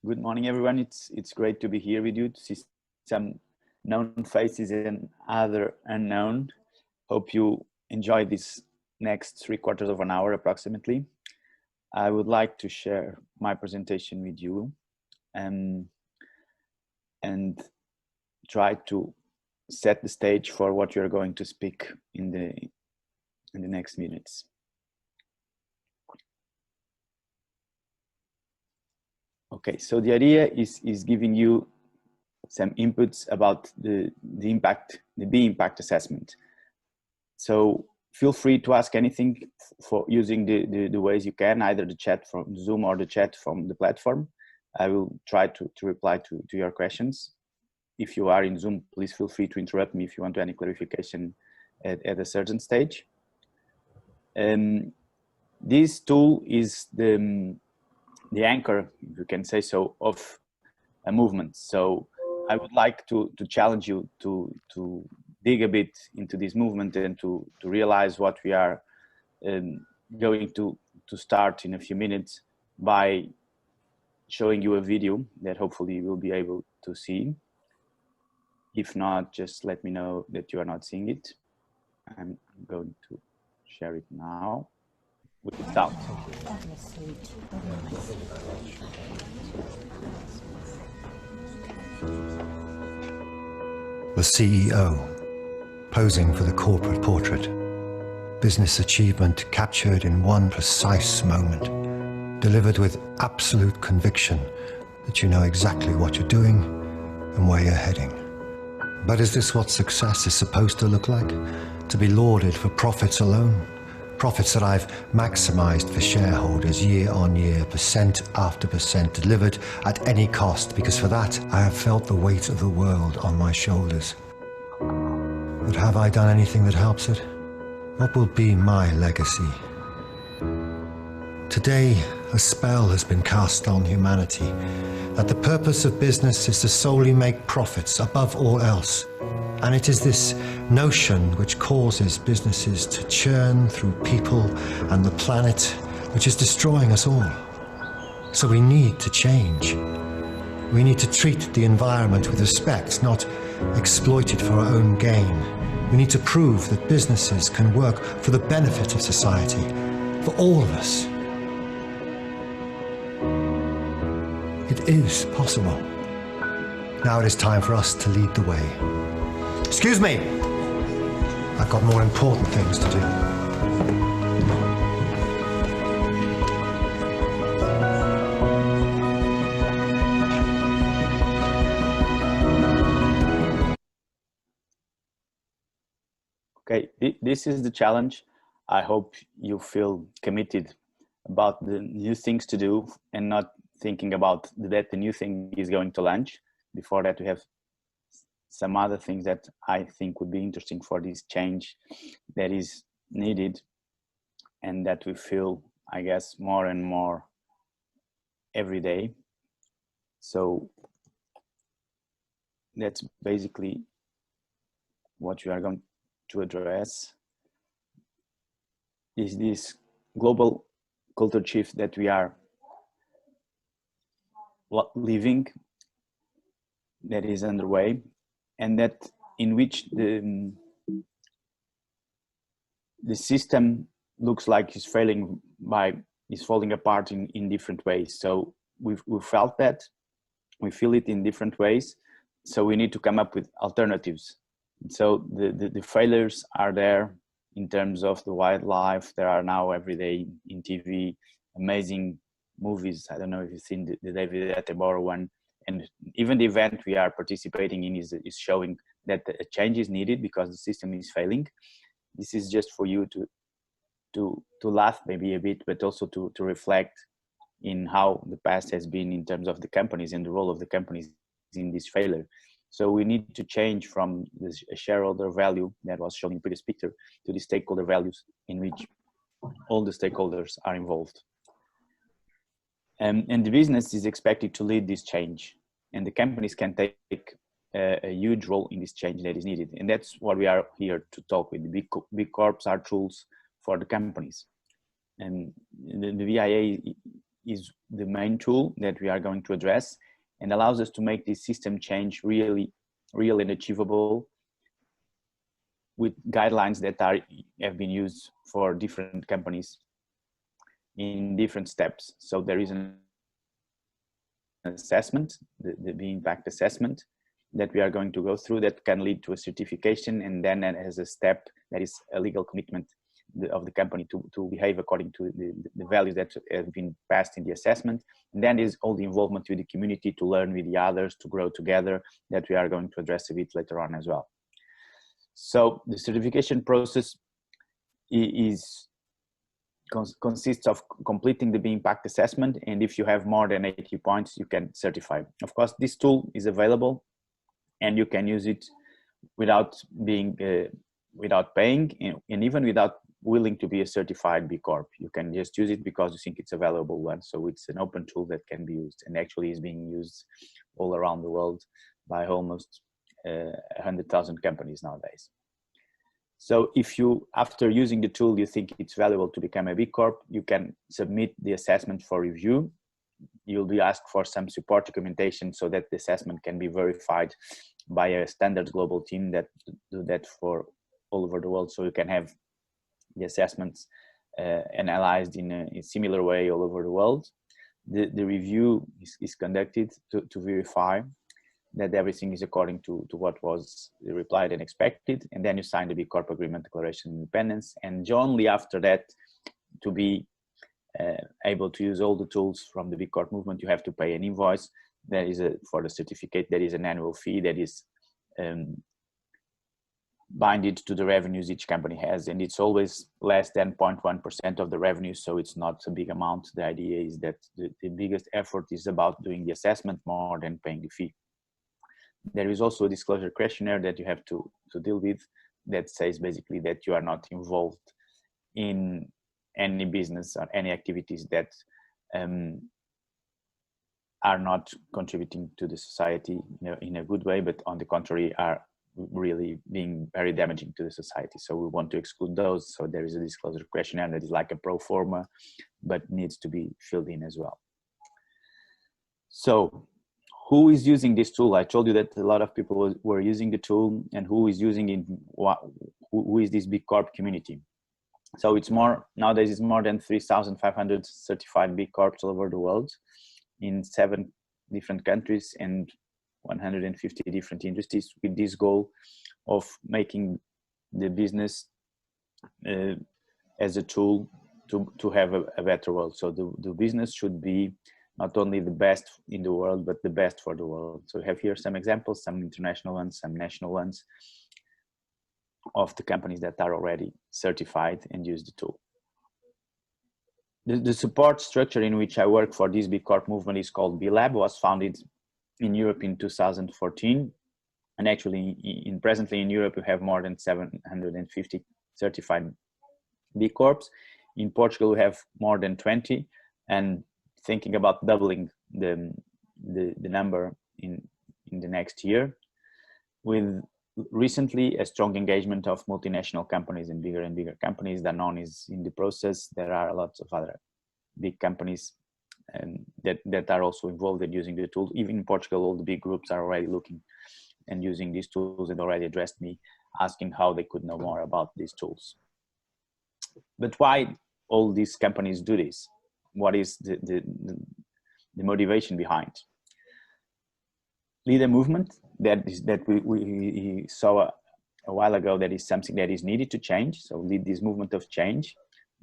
Good morning, everyone. It's great to be here with you, to see some known faces and other unknown. Hope you enjoy this next 3/4 of an hour approximately. I would like to share my presentation with you and try to set the stage for what you're going to speak in the next minutes. Okay, so the idea is giving you some inputs about the impact, the B impact assessment. So feel free to ask anything for using the ways you can, either the chat from Zoom or the chat from the platform. I will try to reply to your questions. If you are in Zoom, please feel free to interrupt me if you want any clarification at a certain stage. This tool is the anchor, if you can say so, of a movement. So I would like to challenge you to dig a bit into this movement and to realize what we are going to start in a few minutes by showing you a video that hopefully you will be able to see. If not, just let me know that you are not seeing it. I'm going to share it now without. The CEO, posing for the corporate portrait. Business achievement captured in one precise moment, delivered with absolute conviction that you know exactly what you're doing and where you're heading. But is this what success is supposed to look like? To be lauded for profits alone? Profits that I've maximized for shareholders year on year, percent after percent, delivered at any cost, because for that I have felt the weight of the world on my shoulders. But have I done anything that helps it? What will be my legacy? Today, a spell has been cast on humanity, that the purpose of business is to solely make profits above all else. And it is this notion which causes businesses to churn through people and the planet, which is destroying us all. So we need to change. We need to treat the environment with respect, not exploit it for our own gain. We need to prove that businesses can work for the benefit of society, for all of us. It is possible. Now it is time for us to lead the way. Excuse me! I've got more important things to do. Okay, this is the challenge. I hope you feel committed about the new things to do and not thinking about that the new thing is going to launch. Before that, we have some other things that I think would be interesting for this change that is needed and that we feel, I guess, more and more every day. So that's basically what we are going to address, is this global culture shift that we are living, that is underway, and that in which the system looks like is falling apart in different ways. So we've felt that, we feel it in different ways. So we need to come up with alternatives. So the failures are there in terms of the wildlife. There are now every day in TV amazing movies. I don't know if you've seen the David Attenborough one. And even the event we are participating in is showing that a change is needed because the system is failing. This is just for you to laugh maybe a bit, but also to reflect in how the past has been in terms of the companies and the role of the companies in this failure. So we need to change from the shareholder value that was shown in the previous picture to the stakeholder values in which all the stakeholders are involved. And the business is expected to lead this change, and the companies can take a huge role in this change that is needed. And that's what we are here to talk with. The B Corps are tools for the companies. And the VIA is the main tool that we are going to address, and allows us to make this system change really real and achievable with guidelines that have been used for different companies in different steps. So there is an assessment, the impact assessment, that we are going to go through that can lead to a certification, and then as a step that is a legal commitment of the company to behave according to the values that have been passed in the assessment. And then is all the involvement with the community to learn with the others, to grow together, that we are going to address a bit later on as well. So the certification process consists of completing the B impact assessment, and if you have more than 80 points, you can certify. Of course, this tool is available, and you can use it without paying, and even without willing to be a certified B Corp. You can just use it because you think it's a valuable one. So it's an open tool that can be used, and actually is being used all around the world by almost 100,000 companies nowadays. So if you, after using the tool, you think it's valuable to become a B Corp, you can submit the assessment for review. You'll be asked for some support documentation so that the assessment can be verified by a standards global team that do that for all over the world. So you can have the assessments analyzed in a similar way all over the world. The review is conducted to verify that everything is according to what was replied and expected, and then you sign the B Corp agreement, declaration of independence, and only after that, to be able to use all the tools from the B Corp movement, you have to pay an invoice. That is for the certificate. There is an annual fee that is binded to the revenues each company has, and it's always less than 0.1% of the revenue, so it's not a big amount. The idea is that the biggest effort is about doing the assessment more than paying the fee. There is also a disclosure questionnaire that you have to deal with that says basically that you are not involved in any business or any activities that are not contributing to the society in a good way, but on the contrary are really being very damaging to the society. So we want to exclude those. So there is a disclosure questionnaire that is like a pro forma, but needs to be filled in as well. So who is using this tool? I told you that a lot of people were using the tool, and who is using it? Who is this B Corp community? So it's more, nowadays it's more than 3,500 certified B Corps all over the world in 7 different countries and 150 different industries, with this goal of making the business as a tool to have a better world. So the business should be not only the best in the world, but the best for the world. So we have here some examples, some international ones, some national ones, of the companies that are already certified and use the tool. The support structure in which I work for this B Corp movement is called BLab, was founded in Europe in 2014. And actually presently in Europe, we have more than 750 certified B Corps. In Portugal, we have more than 20, and thinking about doubling the number in the next year, with recently a strong engagement of multinational companies and bigger companies. Danone is in the process. There are lots of other big companies that are also involved in using the tool. Even in Portugal, all the big groups are already looking and using these tools, and already addressed me asking how they could know more about these tools. But why all these companies do this? What is the motivation behind? Leader movement, that we saw a while ago, that is something that is needed to change. So lead this movement of change,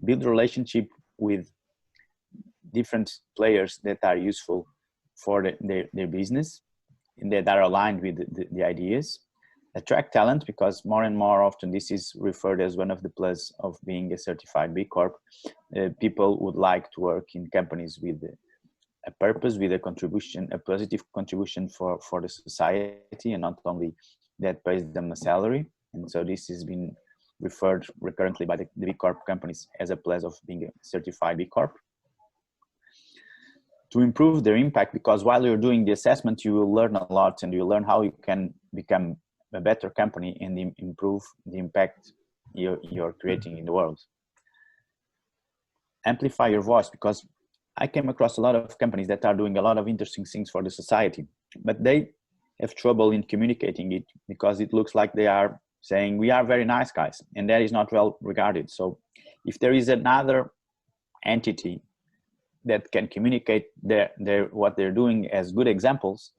build relationship with different players that are useful for their business and that are aligned with the ideas. Attract talent, because more and more often this is referred as one of the plus of being a certified B Corp. People would like to work in companies with a purpose, with a contribution, a positive contribution for the society, and not only that pays them a salary. And so this has been referred recurrently by the B Corp companies as a plus of being a certified B Corp. To improve their impact, because while you're doing the assessment, you will learn a lot, and you learn how you can become a better company and improve the impact you're creating in the world. Amplify your voice, because I came across a lot of companies that are doing a lot of interesting things for the society, but they have trouble in communicating it because it looks like they are saying we are very nice guys, and that is not well regarded. So if there is another entity that can communicate what they're doing as good examples,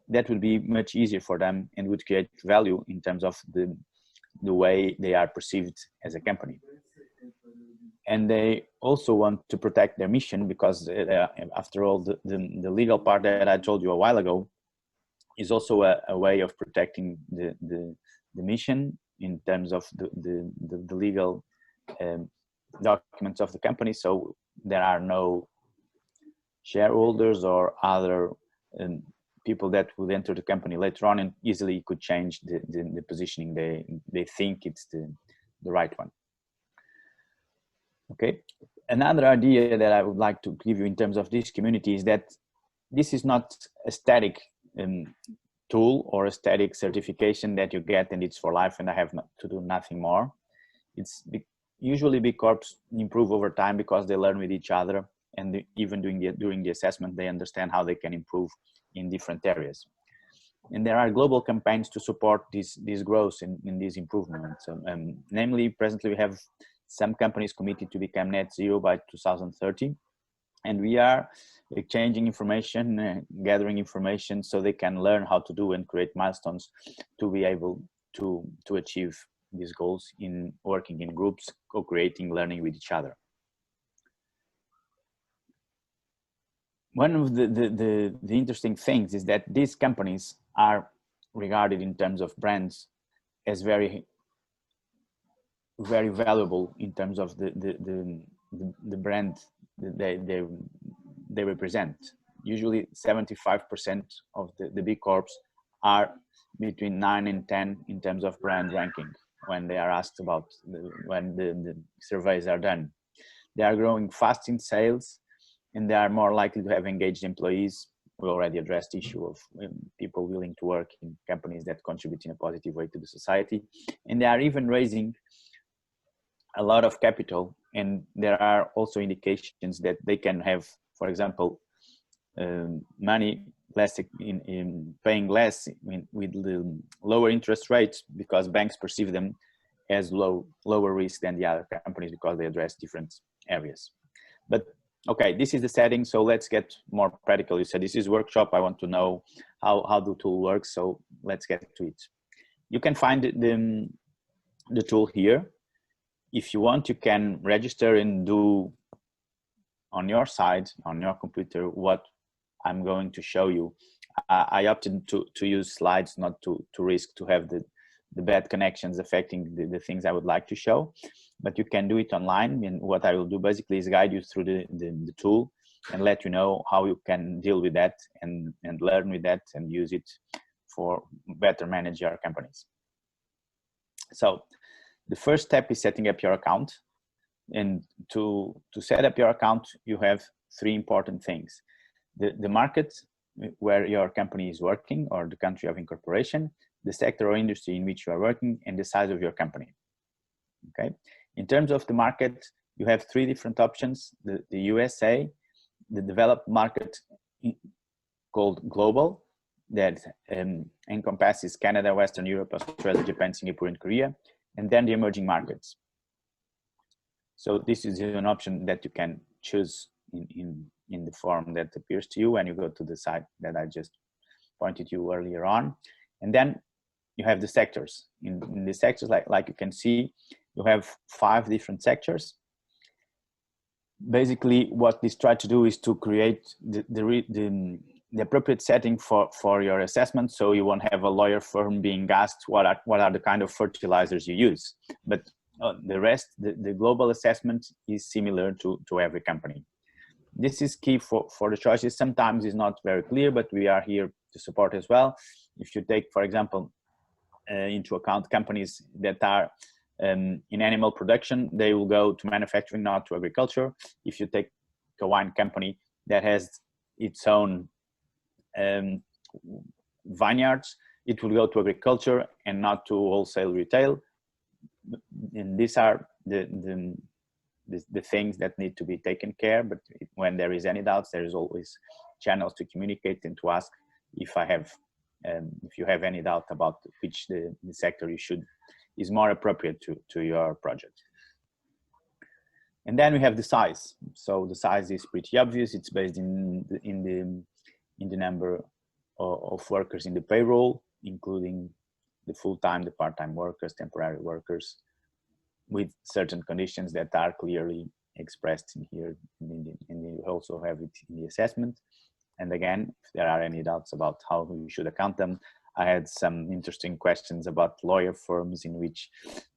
that would be much easier for them and would create value in terms of the way they are perceived as a company. And they also want to protect their mission because after all, the legal part that I told you a while ago is also a way of protecting the mission in terms of the legal documents of the company. So there are no shareholders or other people that would enter the company later on and easily could change the positioning. They think it's the right one. Okay. Another idea that I would like to give you in terms of this community is that this is not a static tool or a static certification that you get and it's for life and I have to do nothing more. It's usually B Corps improve over time because they learn with each other, and even during the assessment, they understand how they can improve in different areas. And there are global campaigns to support this growth in these improvements. Namely, presently we have some companies committed to become net zero by 2030. And we are exchanging information, gathering information so they can learn how to do and create milestones to be able to achieve these goals in working in groups, co-creating, learning with each other. One of the interesting things is that these companies are regarded in terms of brands as very valuable in terms of the brand they represent. Usually 75% of the B Corps are between 9 and 10 in terms of brand ranking when they are asked about when the surveys are done. They are growing fast in sales and they are more likely to have engaged employees. We already addressed the issue of people willing to work in companies that contribute in a positive way to the society. And they are even raising a lot of capital, and there are also indications that they can have, for example, money less in paying less with the lower interest rates because banks perceive them as lower risk than the other companies because they address different areas. But okay, this is the setting, so let's get more practical. You said this is workshop. I want to know how the tool works, so let's get to it. You can find the tool here. If you want, you can register and do on your side, on your computer, what I'm going to show you. I opted to use slides, not to risk to have the bad connections affecting the things I would like to show, but you can do it online. And what I will do basically is guide you through the tool and let you know how you can deal with that and learn with that and use it for better manage your companies. So the first step is setting up your account. And to set up your account, you have 3 important things. The market where your company is working or the country of incorporation, the sector or industry in which you are working, and the size of your company. Okay. In terms of the market, you have 3 different options. The USA, the developed market called global, that encompasses Canada, Western Europe, Australia, Japan, Singapore, and Korea, and then the emerging markets. So this is an option that you can choose in the form that appears to you when you go to the site that I just pointed you earlier on. And then you have the sectors. In the sectors, like you can see, you have 5 different sectors. Basically, what this tries to do is to create the appropriate setting for your assessment, so you won't have a lawyer firm being asked what are the kind of fertilizers you use. But the rest, the global assessment is similar to every company. This is key for the choices. Sometimes it's not very clear, but we are here to support as well. If you take, for example, into account companies that are in animal production, they will go to manufacturing, not to agriculture. If you take a wine company that has its own vineyards, it will go to agriculture and not to wholesale retail. And these are the the things that need to be taken care, but when there is any doubts, there is always channels to communicate and to ask if you have any doubt about which the sector is more appropriate to your project. And then we have the size. So the size is pretty obvious. It's based in the number of workers in the payroll, including the full-time, the part-time workers, temporary workers, with certain conditions that are clearly expressed in here, and you also have it in the assessment. And again, if there are any doubts about how we should account them, I had some interesting questions about lawyer firms in which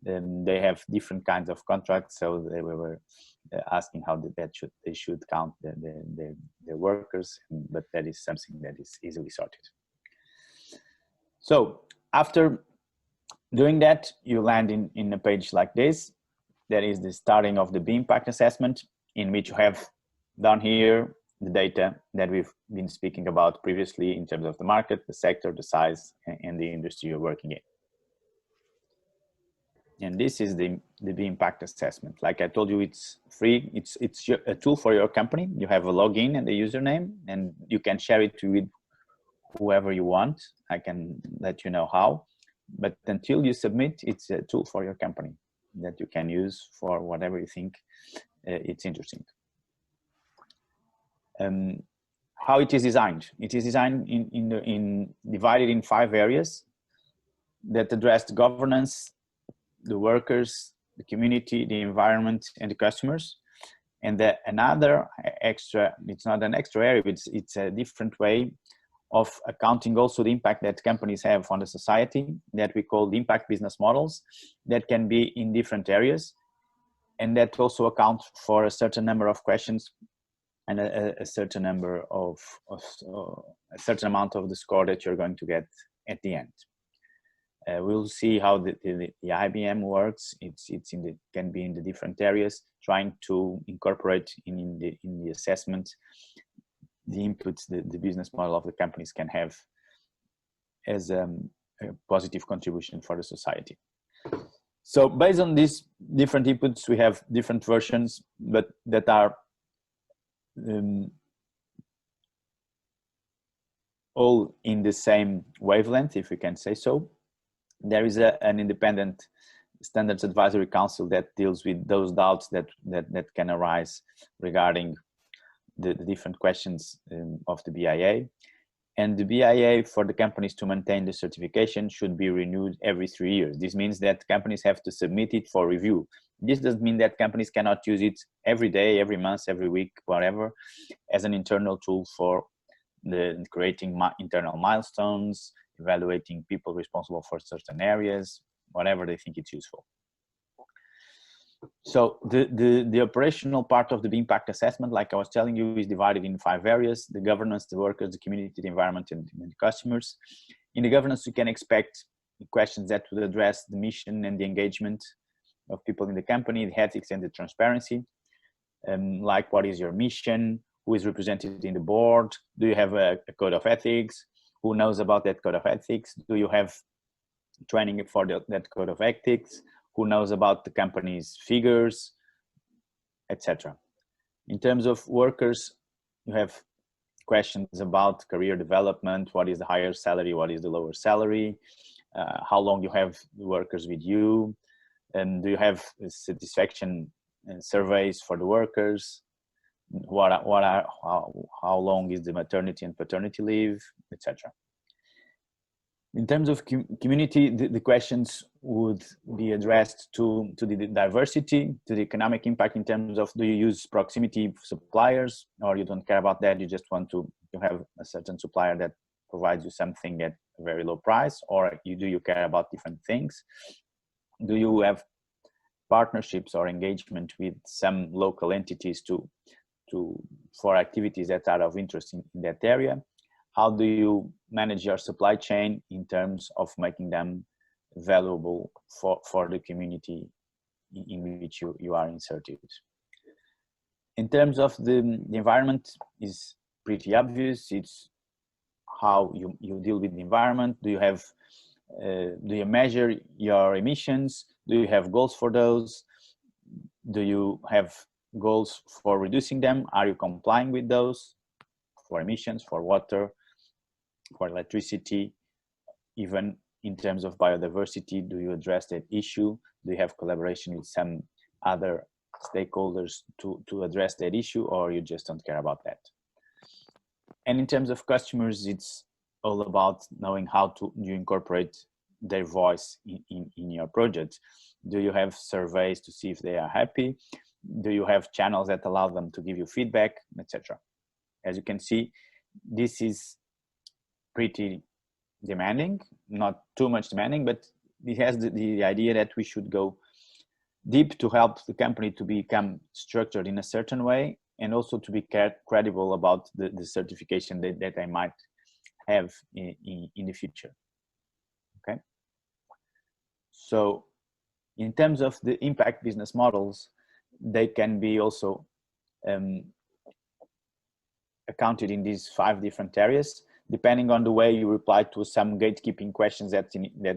they have different kinds of contracts. So they were asking how they should count their workers, but that is something that is easily sorted. So after doing that, you land in a page like this. That is the starting of the B impact assessment, in which you have down here the data that we've been speaking about previously in terms of the market, the sector, the size, and the industry you're working in. And this is the B impact assessment. Like I told you, it's free. It's a tool for your company. You have a login and a username, and you can share it with whoever you want. I can let you know how, but until you submit, it's a tool for your company that you can use for whatever you think it's interesting. How it is designed? It is designed divided in 5 areas that address the governance, the workers, the community, the environment, and the customers. And another extra, it's not an extra area, it's a different way of accounting also the impact that companies have on the society, that we call the impact business models, that can be in different areas, and that also account for a certain number of questions and a certain number of a certain amount of the score that you're going to get at the end. We'll see how the IBM works. Can be in the different areas, trying to incorporate in the assessment the inputs the business model of the companies can have as a positive contribution for the society. So based on these different inputs, we have different versions, but that are all in the same wavelength, if we can say so. There is an independent standards advisory council that deals with those doubts that can arise regarding the different questions of the BIA. And the BIA, for the companies to maintain the certification, should be renewed every 3 years. This means that companies have to submit it for review. This doesn't mean that companies cannot use it every day, every month, every week, whatever, as an internal tool for creating internal milestones, evaluating people responsible for certain areas, whatever they think it's useful. So the operational part of the impact assessment, like I was telling you, is divided in 5 areas: the governance, the workers, the community, the environment, and the customers. In the governance, you can expect questions that would address the mission and the engagement of people in the company, the ethics and the transparency. Like, what is your mission? Who is represented in the board? Do you have a code of ethics? Who knows about that code of ethics? Do you have training for that code of ethics? Who knows about the company's figures, etc. In terms of workers, you have questions about career development. What is the higher salary? What is the lower salary? How long you have the workers with you? And do you have satisfaction surveys for the workers? How long is the maternity and paternity leave, etc. In terms of community, the questions would be addressed to the diversity, to the economic impact in terms of, do you use proximity suppliers, or you don't care about that, you just want to have a certain supplier that provides you something at a very low price, or do you care about different things? Do you have partnerships or engagement with some local entities for activities that are of interest in that area? How do you manage your supply chain in terms of making them valuable for the community in which you are inserted? In terms of the environment, is pretty obvious. It's how you deal with the environment. Do you measure your emissions? Do you have goals for those? Do you have goals for reducing them? Are you complying with those for emissions, for water, for electricity, even in terms of biodiversity? Do you address that issue? Do you have collaboration with some other stakeholders to address that issue, or you just don't care about that? And in terms of customers, it's all about knowing how to you incorporate their voice in your project. Do you have surveys to see if they are happy? Do you have channels that allow them to give you feedback, etc.? As you can see, this is pretty demanding, not too much demanding, but it has the idea that we should go deep to help the company to become structured in a certain way, and also to be credible about the certification that I might have in the future. Okay. So in terms of the impact business models, they can be also accounted in these 5 different areas, depending on the way you reply to some gatekeeping questions that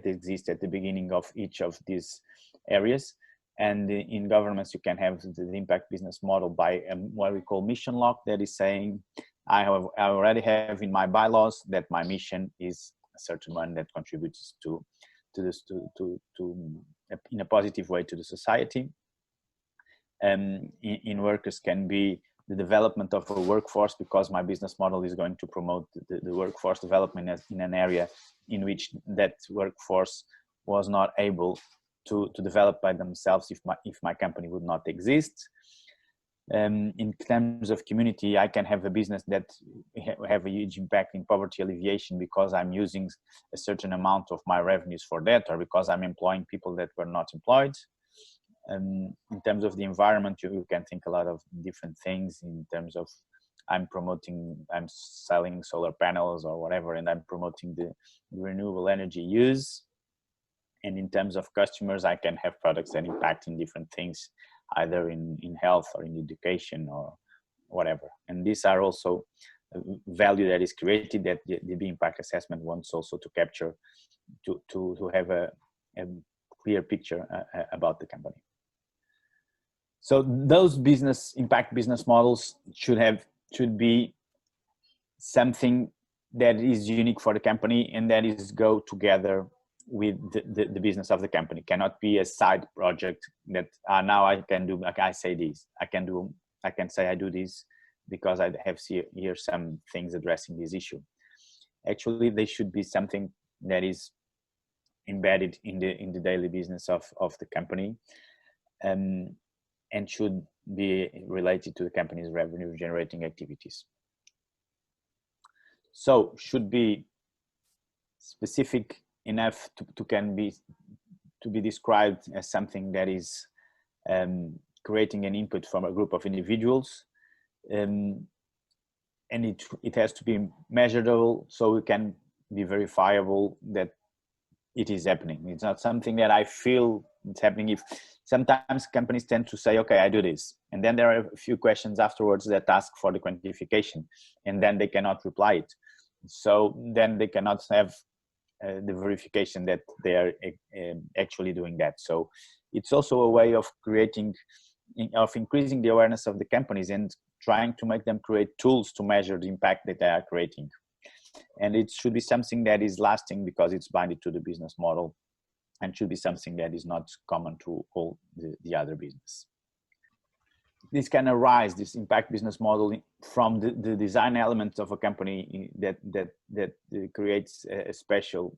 exist at the beginning of each of these areas. And in governments, you can have the impact business model by what we call mission lock, that is saying, I already have in my bylaws that my mission is a certain one that contributes to in a positive way to the society. In workers can be the development of a workforce, because my business model is going to promote the workforce development in an area in which that workforce was not able to develop by themselves if my company would not exist. In terms of community, I can have a business that have a huge impact in poverty alleviation because I'm using a certain amount of my revenues for that, or because I'm employing people that were not employed. In terms of the environment, you can think a lot of different things in terms of I'm selling solar panels or whatever, and I'm promoting the renewable energy use. And in terms of customers, I can have products that impact in different things, either in health or in education or whatever. And these are also value that is created that the impact assessment wants also to capture, to have a clear picture about the company. So those impact business models should be something that is unique for the company, and that is go together with the business of the company. Cannot be a side project that now I can do, like I say this, I can say I do this because I have here some things addressing this issue. Actually, they should be something that is embedded in the daily business of the company, and should be related to the company's revenue generating activities. So should be specific enough to be described as something that is creating an input from a group of individuals, and it has to be measurable, so it can be verifiable that it is happening. It's not something that I feel it's happening. If sometimes companies tend to say, okay, I do this, and then there are a few questions afterwards that ask for the quantification, and then they cannot reply it. So then they cannot have the verification that they are actually doing that. So it's also a way of increasing the awareness of the companies and trying to make them create tools to measure the impact that they are creating. And it should be something that is lasting because it's binded to the business model, and should be something that is not common to all the other business. This can arise, this impact business model, from the design elements of a company that creates a special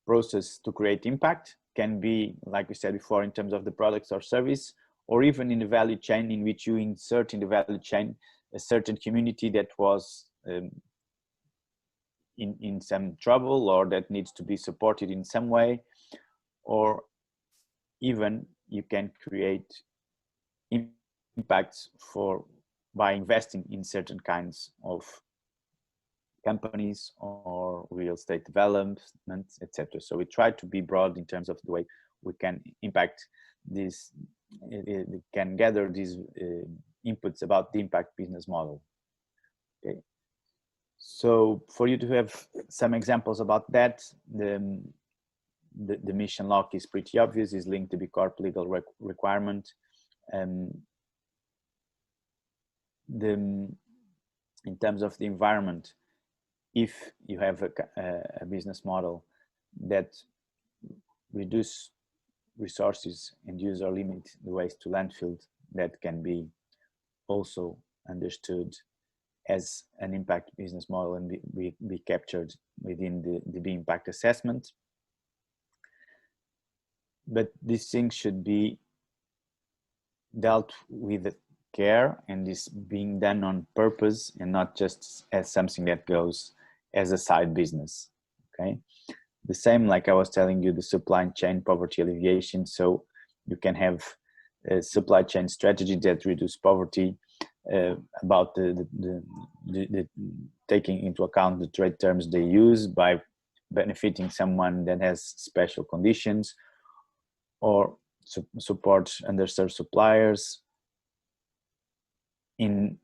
process to create impact. Can be, like we said before, in terms of the products or service, or even in the value chain, in which you insert in the value chain a certain community that was in some trouble, or that needs to be supported in some way, or even you can create impacts by investing in certain kinds of companies or real estate development, etc. So we try to be broad in terms of the way we can impact this, can gather these inputs about the impact business model. Okay. So for you to have some examples about that, the mission lock is pretty obvious, is linked to B Corp legal requirement. In terms of the environment, if you have a business model that reduce resources and use or limit the waste to landfill, that can be also understood as an impact business model and be captured within the B impact assessment. But these things should be dealt with care, and is being done on purpose and not just as something that goes as a side business. Okay, the same like I was telling you, the supply chain poverty alleviation. So you can have a supply chain strategy that reduce poverty, about the taking into account the trade terms they use by benefiting someone that has special conditions, or support underserved suppliers in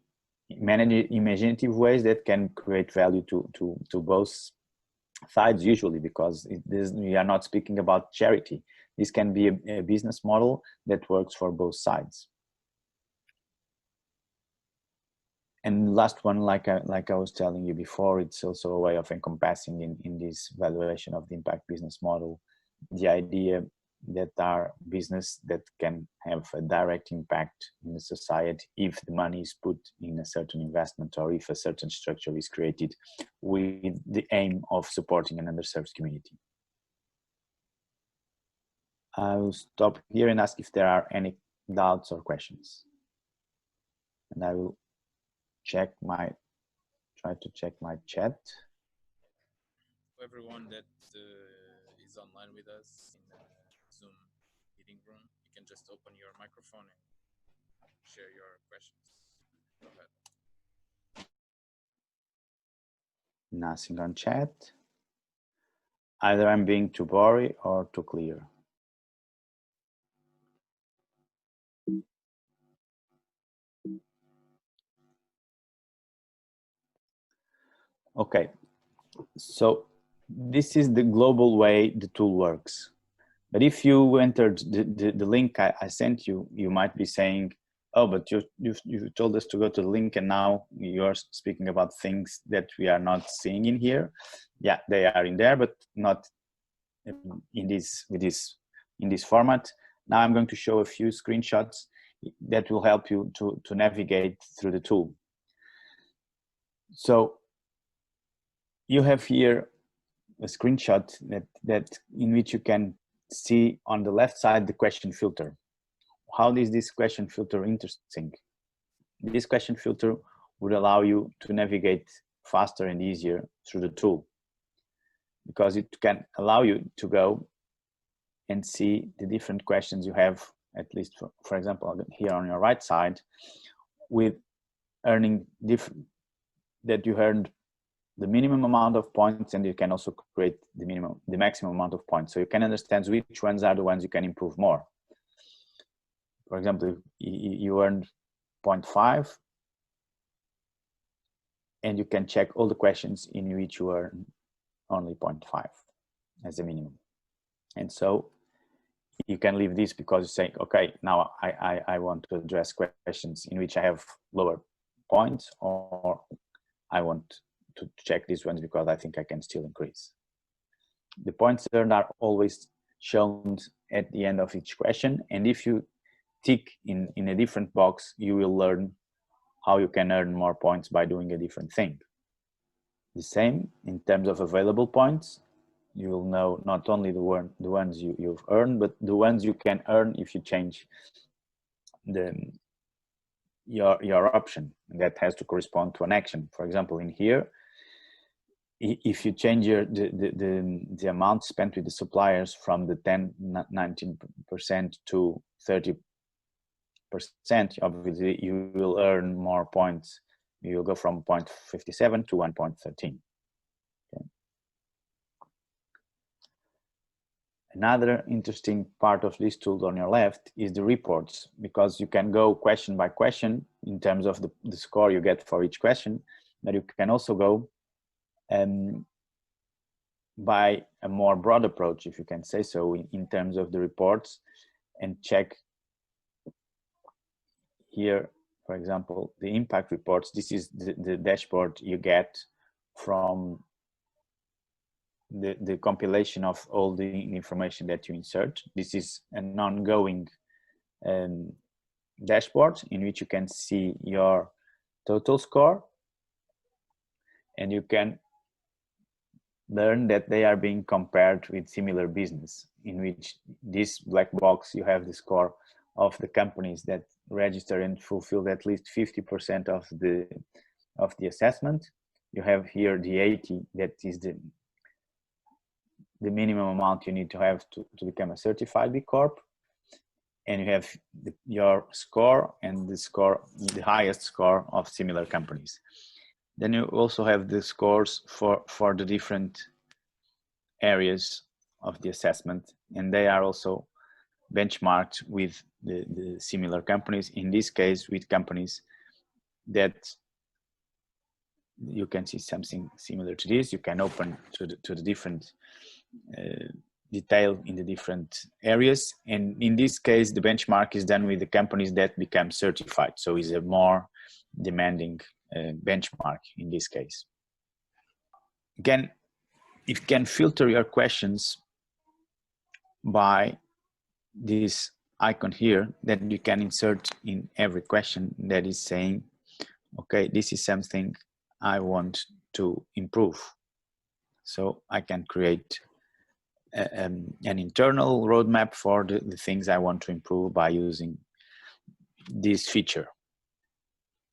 imaginative ways that can create value to both sides, usually, because we are not speaking about charity. This can be a business model that works for both sides. And last one, like I was telling you before, it's also a way of encompassing in this valuation of the impact business model, the idea that are business that can have a direct impact in the society if the money is put in a certain investment, or if a certain structure is created with the aim of supporting an underserved community. I will stop here and ask if there are any doubts or questions. And I will try to check my chat. For everyone that is online with us in the Zoom meeting room, you can just open your microphone and share your questions. Go ahead. Nothing on chat. Either I'm being too boring or too clear. Okay, so this is the global way the tool works. But if you entered the link I sent you, you might be saying, oh, but you told us to go to the link and now you're speaking about things that we are not seeing in here. Yeah, they are in there, but not in this format. Now I'm going to show a few screenshots that will help you to navigate through the tool. So you have here a screenshot that in which you can see on the left side the question filter. How is this question filter interesting? This question filter would allow you to navigate faster and easier through the tool, because it can allow you to go and see the different questions you have, at least for example here on your right side, with earning different, that you earned the minimum amount of points, and you can also create the maximum amount of points, so you can understand which ones are the ones you can improve more. For example, you earned 0.5, and you can check all the questions in which you earn only 0.5 as a minimum. And so you can leave this because you say, okay, now I want to address questions in which I have lower points, or I want to check these ones because I think I can still increase. The points earned are always shown at the end of each question, and if you tick in a different box, you will learn how you can earn more points by doing a different thing. The same in terms of available points. You will know not only the ones you've earned, but the ones you can earn if you change your option that has to correspond to an action. For example, in here, if you change the amount spent with the suppliers from the 19% to 30%, obviously you will earn more points. You will go from 0.57 to 1.13. Okay. Another interesting part of this tool on your left is the reports, because you can go question by question in terms of the score you get for each question, but you can also go by a more broad approach, if you can say so, in terms of the reports, and check here, for example, the impact reports. This is the dashboard you get from the compilation of all the information that you insert. This is an ongoing dashboard in which you can see your total score, and you can learn that they are being compared with similar business, in which this black box you have the score of the companies that register and fulfill at least 50% of the assessment. You have here the 80, that is the minimum amount you need to have to become a certified B Corp. And you have your score and the highest score of similar companies. Then you also have the scores for the different areas of the assessment, and they are also benchmarked with the similar companies, in this case with companies that you can see something similar to this. You can open to the different detail in the different areas, and in this case the benchmark is done with the companies that become certified, so it's a more demanding benchmark in this case. Again, you can filter your questions by this icon here that you can insert in every question that is saying, okay, this is something I want to improve. So I can create an internal roadmap for the things I want to improve by using this feature.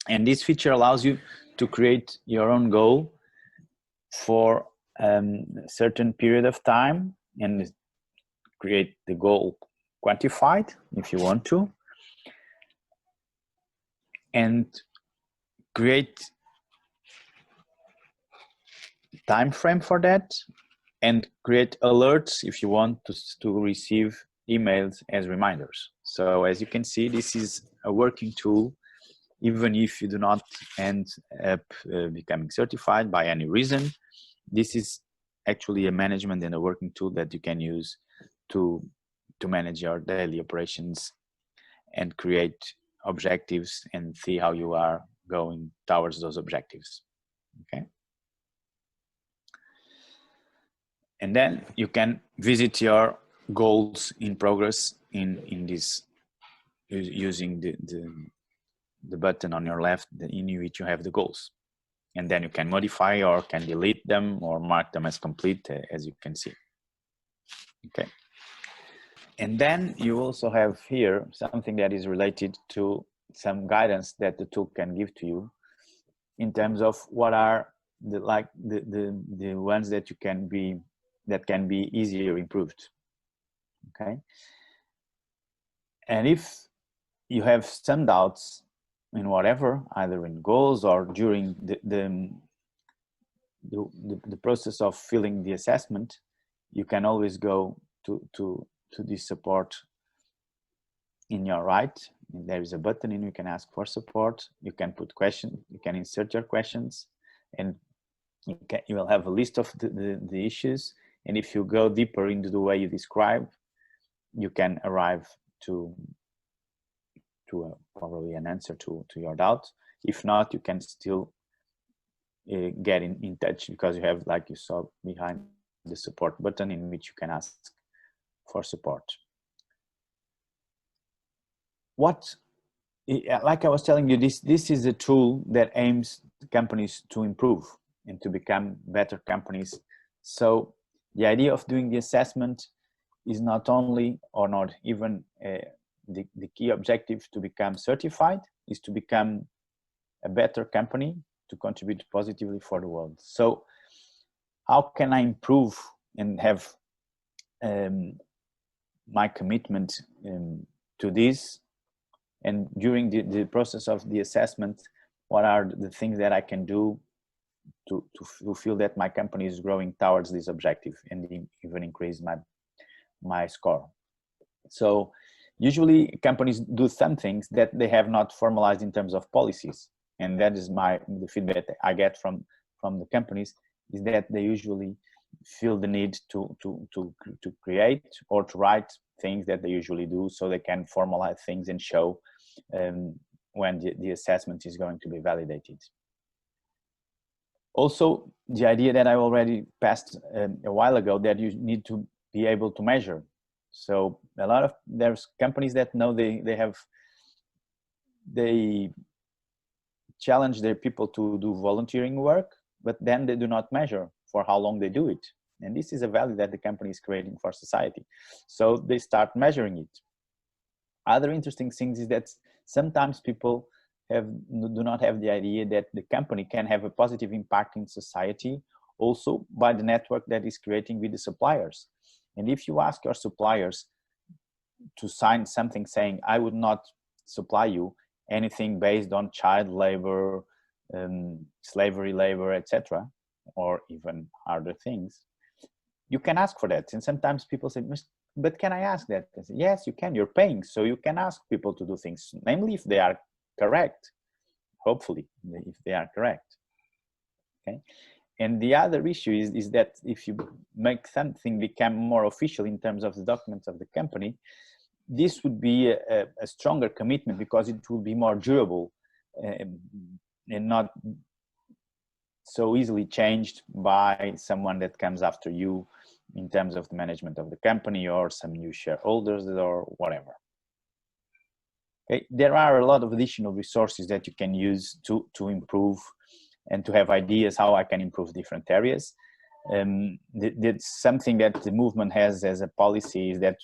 And this feature allows you to create your own goal for a certain period of time, and create the goal quantified if you want to, and create time frame for that, and create alerts if you want to receive emails as reminders. So as you can see, this is a working tool, even if you do not end up becoming certified by any reason. This is actually a management and a working tool that you can use to manage your daily operations and create objectives and see how you are going towards those objectives. Okay. And then you can visit your goals in progress in this, using the button on your left in which you have the goals. And then you can modify or can delete them or mark them as complete, as you can see. Okay. And then you also have here something that is related to some guidance that the tool can give to you in terms of what are the ones that can be easier improved. Okay. And if you have some doubts in whatever, either in goals or during the process of filling the assessment, you can always go to this support in your right. And there is a button and you can ask for support. You can put questions, you can insert your questions, and you will have a list of the issues. And if you go deeper into the way you describe, you can arrive to probably an answer to your doubt. If not, you can still get in touch, because you have, like you saw behind the support button, in which you can ask for support. Like I was telling you, this is a tool that aims companies to improve and to become better companies. So the idea of doing the assessment is not only, or not even the key objective to become certified, is to become a better company, to contribute positively for the world. So how can I improve and have my commitment to this? And during the process of the assessment, what are the things that I can do to feel that my company is growing towards this objective and even increase my score? So usually companies do some things that they have not formalized in terms of policies. And that is the feedback I get from the companies, is that they usually feel the need to create or to write things that they usually do, so they can formalize things and show when the assessment is going to be validated. Also, the idea that I already passed a while ago, that you need to be able to measure. So a lot of, there's companies that know they challenge their people to do volunteering work, but then they do not measure for how long they do it. And this is a value that the company is creating for society. So they start measuring it. Other interesting things is that sometimes people do not have the idea that the company can have a positive impact in society also by the network that is creating with the suppliers. And if you ask your suppliers to sign something saying, I would not supply you anything based on child labor, slavery labor, etc., or even other things, you can ask for that. And sometimes people say, but can I ask that? I say, yes, you can. You're paying, so you can ask people to do things, namely if they are correct, hopefully, if they are correct. Okay. And the other issue is that if you make something become more official in terms of the documents of the company, this would be a stronger commitment, because it will be more durable and not so easily changed by someone that comes after you in terms of the management of the company or some new shareholders or whatever. Okay. There are a lot of additional resources that you can use to improve and to have ideas how I can improve different areas. That's something that the movement has as a policy, is that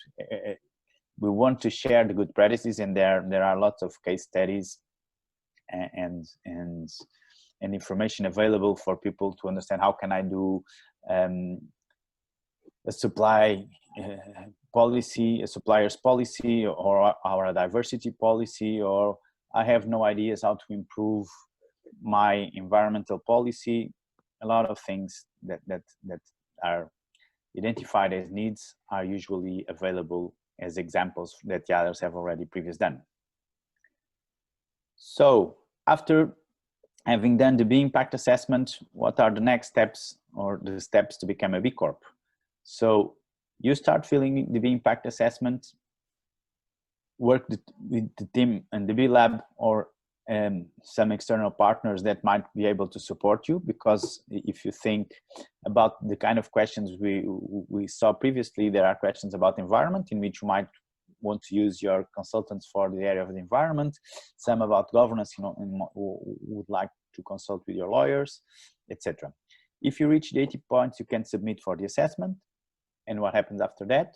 we want to share the good practices, and there are lots of case studies and information available for people to understand how can I do a supply policy, a supplier's policy, or our diversity policy, or I have no ideas how to improve my environmental policy. A lot of things that are identified as needs are usually available as examples that the others have already previously done. So after having done the B impact assessment, what are the next steps, or the steps to become a B Corp? So you start filling the B impact assessment, work with the team and the B Lab, or some external partners that might be able to support you, because if you think about the kind of questions we saw previously, there are questions about environment in which you might want to use your consultants for the area of the environment, some about governance, you know, and would like to consult with your lawyers, etc. If you reach the 80 points, you can submit for the assessment. And what happens after that?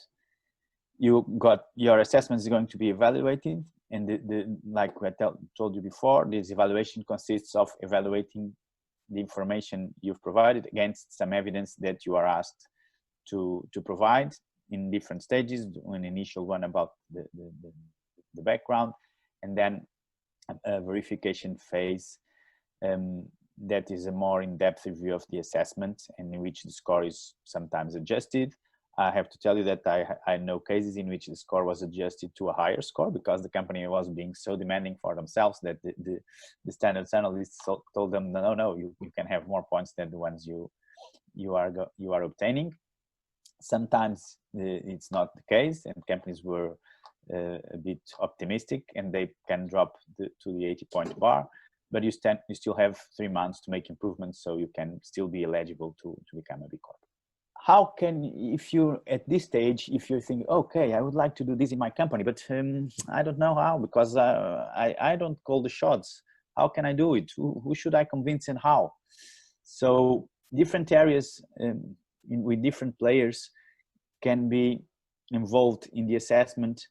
You got your assessment is going to be evaluated, and like I told you before, this evaluation consists of evaluating the information you've provided against some evidence that you are asked to provide in different stages. An initial one about the background, and then a verification phase that is a more in-depth review of the assessment, and in which the score is sometimes adjusted. I have to tell you that I know cases in which the score was adjusted to a higher score, because the company was being so demanding for themselves that the standards analysts told them, no, you can have more points than the ones you are obtaining. Sometimes it's not the case, and companies were a bit optimistic, and they can drop to the 80-point bar, but you still have 3 months to make improvements, so you can still be eligible to become a B Corp. How can, if you at this stage, if you think, okay, I would like to do this in my company, but I don't know how, because I don't call the shots. How can I do it? Who should I convince, and how? So different areas with different players can be involved in the assessment,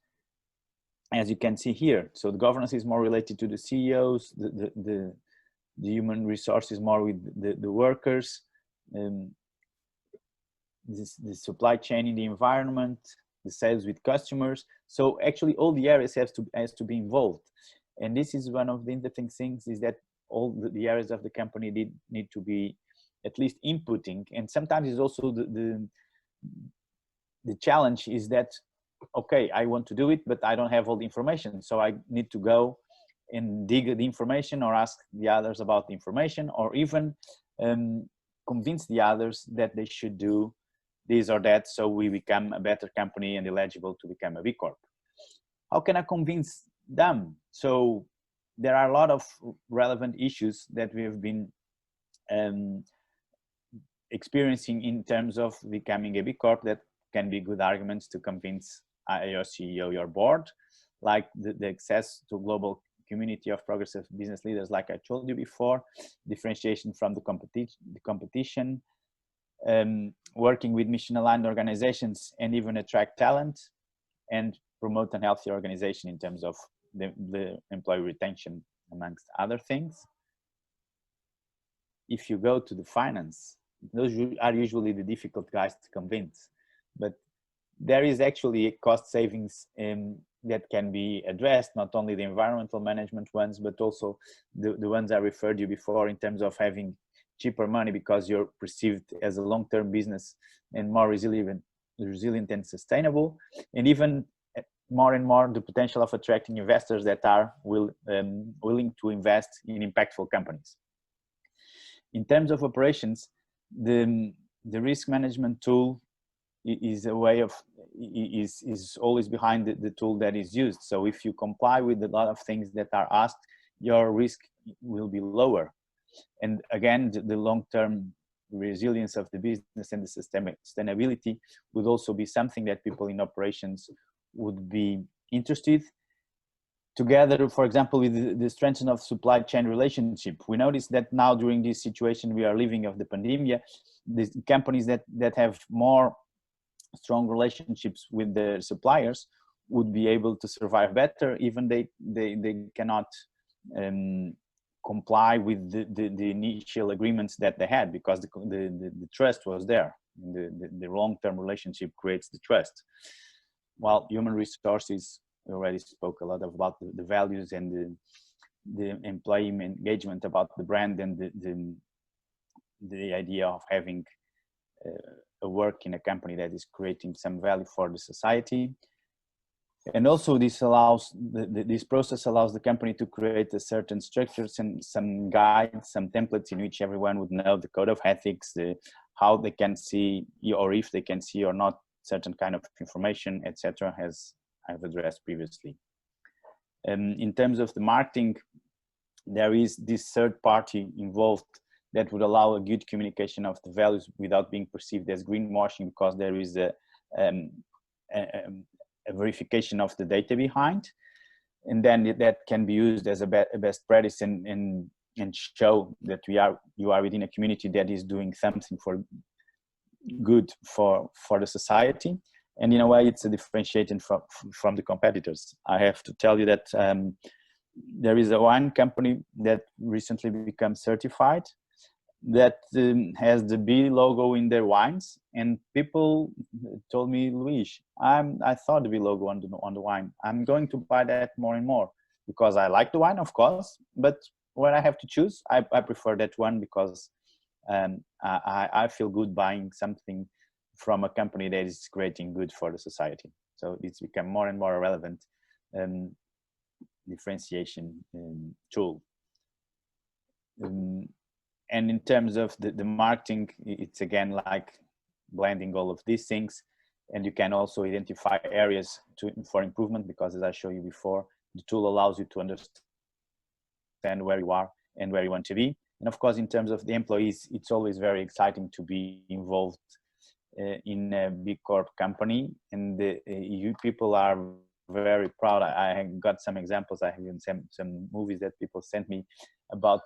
as you can see here. So the governance is more related to the CEOs, the human resources more with the workers, the supply chain in the environment, the sales with customers. So actually all the areas has to be involved. And this is one of the interesting things, is that all the areas of the company need to be at least inputting. And sometimes it's also the challenge is that, okay, I want to do it, but I don't have all the information. So I need to go and dig the information, or ask the others about the information, or even convince the others that they should do this or that, so we become a better company and eligible to become a B Corp. How can I convince them? So there are a lot of relevant issues that we have been experiencing in terms of becoming a B Corp that can be good arguments to convince your CEO, your board, like the access to global community of progressive business leaders, like I told you before, differentiation from the competition, working with mission-aligned organizations and even attract talent, and promote a healthy organization in terms of the employee retention, amongst other things. If you go to the finance, those are usually the difficult guys to convince, but there is actually cost savings that can be addressed, not only the environmental management ones, but also the ones I referred you before in terms of having cheaper money because you're perceived as a long-term business and more resilient and sustainable, and even more and more the potential of attracting investors that are willing to invest in impactful companies. In terms of operations, the risk management tool is a way of is always behind the tool that is used. So if you comply with a lot of things that are asked, your risk will be lower. And again, the long-term resilience of the business and the sustainability would also be something that people in operations would be interested. Together, for example, with the strengthening of supply chain relationship, we notice that now during this situation we are living of the pandemic, the companies that have more strong relationships with their suppliers would be able to survive better, even they cannot comply with the initial agreements that they had, because the trust was there. The long-term relationship creates the trust. While human resources, we already spoke a lot about the values and the employee engagement about the brand and the idea of having a work in a company that is creating some value for the society. And also this allows, this process allows the company to create a certain structures and some guides, some templates in which everyone would know the code of ethics, how they can see, or if they can see or not, certain kind of information, etc., as I've addressed previously. In terms of the marketing, there is this third party involved that would allow a good communication of the values without being perceived as greenwashing, because there is a verification of the data behind, and then that can be used as a best practice and show that you are within a community that is doing something for good for the society. And in a way, it's a differentiating from the competitors. I have to tell you that there is a wine company that recently became certified that has the B logo in their wines, and people told me, Luís, I saw the B logo on the wine. I'm going to buy that more and more because I like the wine, of course, but when I have to choose, I prefer that one because I feel good buying something from a company that is creating good for the society. So it's become more and more relevant differentiation tool. And in terms of the marketing, it's again like blending all of these things, and you can also identify areas for improvement, because as I showed you before, the tool allows you to understand where you are and where you want to be. And of course, in terms of the employees, it's always very exciting to be involved in a B Corp company, and you people are very proud. I got some examples. I have even some movies that people sent me about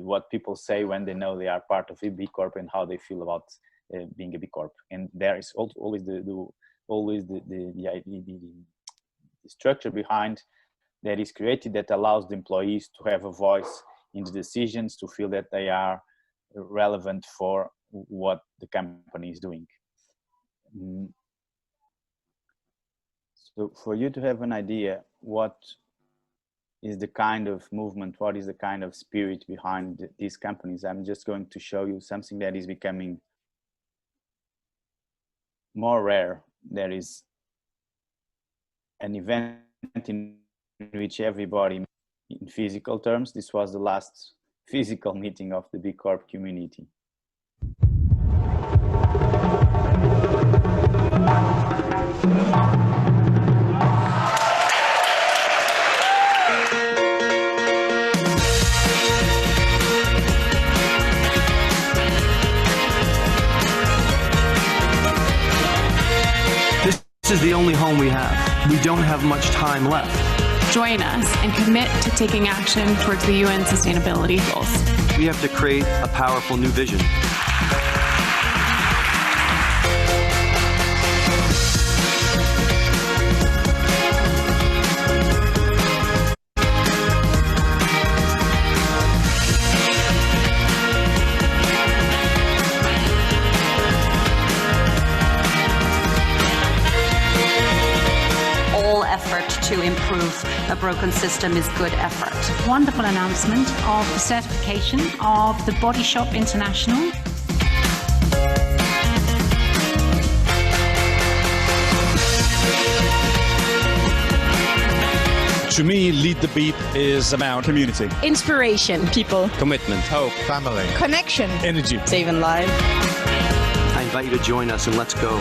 what people say when they know they are part of a B Corp and how they feel about being a B Corp. And there is always the structure behind that is created that allows the employees to have a voice in the decisions, to feel that they are relevant for what the company is doing. So for you to have an idea what is the kind of movement, what is the kind of spirit behind these companies, I'm just going to show you something that is becoming more rare. There is an event in which everybody, in physical terms, this was the last physical meeting of the B Corp community. This is the only home we have. We don't have much time left. Join us and commit to taking action towards the UN sustainability goals. We have to create a powerful new vision. To improve a broken system is good effort. Wonderful announcement of the certification of the Body Shop International. To me, Lead the Beat is about community, inspiration, people, commitment, hope, family, connection, energy, saving lives. I invite you to join us and let's go.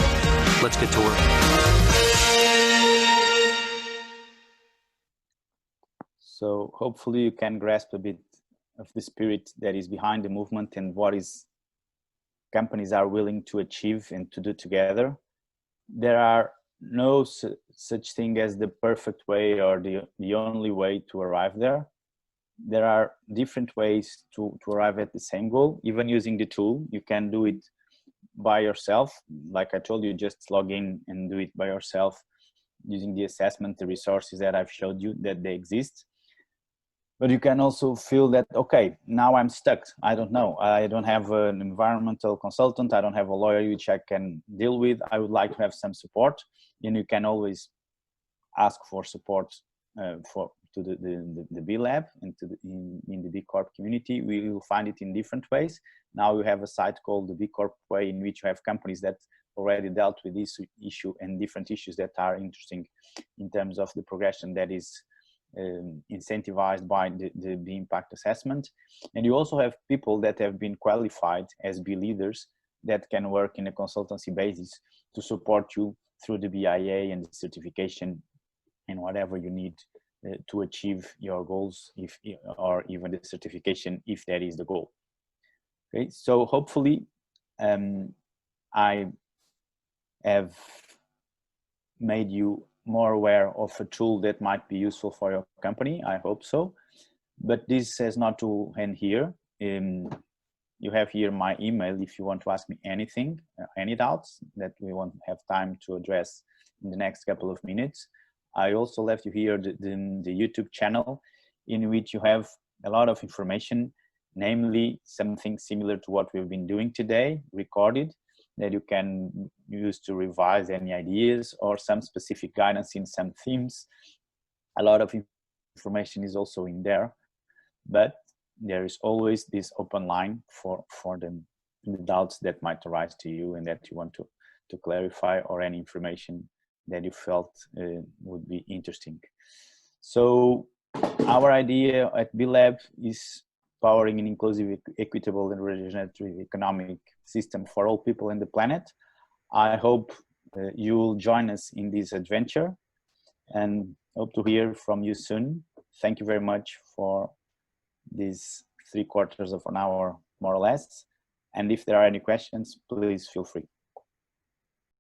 Let's get to work. So hopefully you can grasp a bit of the spirit that is behind the movement and what is companies are willing to achieve and to do together. There are no such thing as the perfect way or the only way to arrive there. There are different ways to arrive at the same goal. Even using the tool, you can do it by yourself. Like I told you, just log in and do it by yourself using the assessment, the resources that I've showed you that they exist. But you can also feel that, okay, now I'm stuck. I don't know. I don't have an environmental consultant. I don't have a lawyer which I can deal with. I would like to have some support. And you can always ask for support to the B Lab and in the B Corp community. We will find it in different ways. Now we have a site called the B Corp Way, in which you have companies that already dealt with this issue and different issues that are interesting in terms of the progression that is incentivized by the B impact assessment. And you also have people that have been qualified as B leaders that can work in a consultancy basis to support you through the BIA and the certification and whatever you need to achieve your goals, or even the certification if that is the goal. Okay, so hopefully I have made you more aware of a tool that might be useful for your company. I hope so. But this has not to end here. You have here my email if you want to ask me anything, any doubts that we won't have time to address in the next couple of minutes. I also left you here the YouTube channel, in which you have a lot of information, namely something similar to what we've been doing today, recorded, that you can use to revise any ideas or some specific guidance in some themes. A lot of information is also in there, but there is always this open line for the doubts that might arise to you and that you want to clarify, or any information that you felt would be interesting. So our idea at BLab is powering an inclusive, equitable and regenerative economic system for all people in the planet. I hope you will join us in this adventure and hope to hear from you soon. Thank you very much for these 3/4 of an hour, more or less. And if there are any questions, please feel free.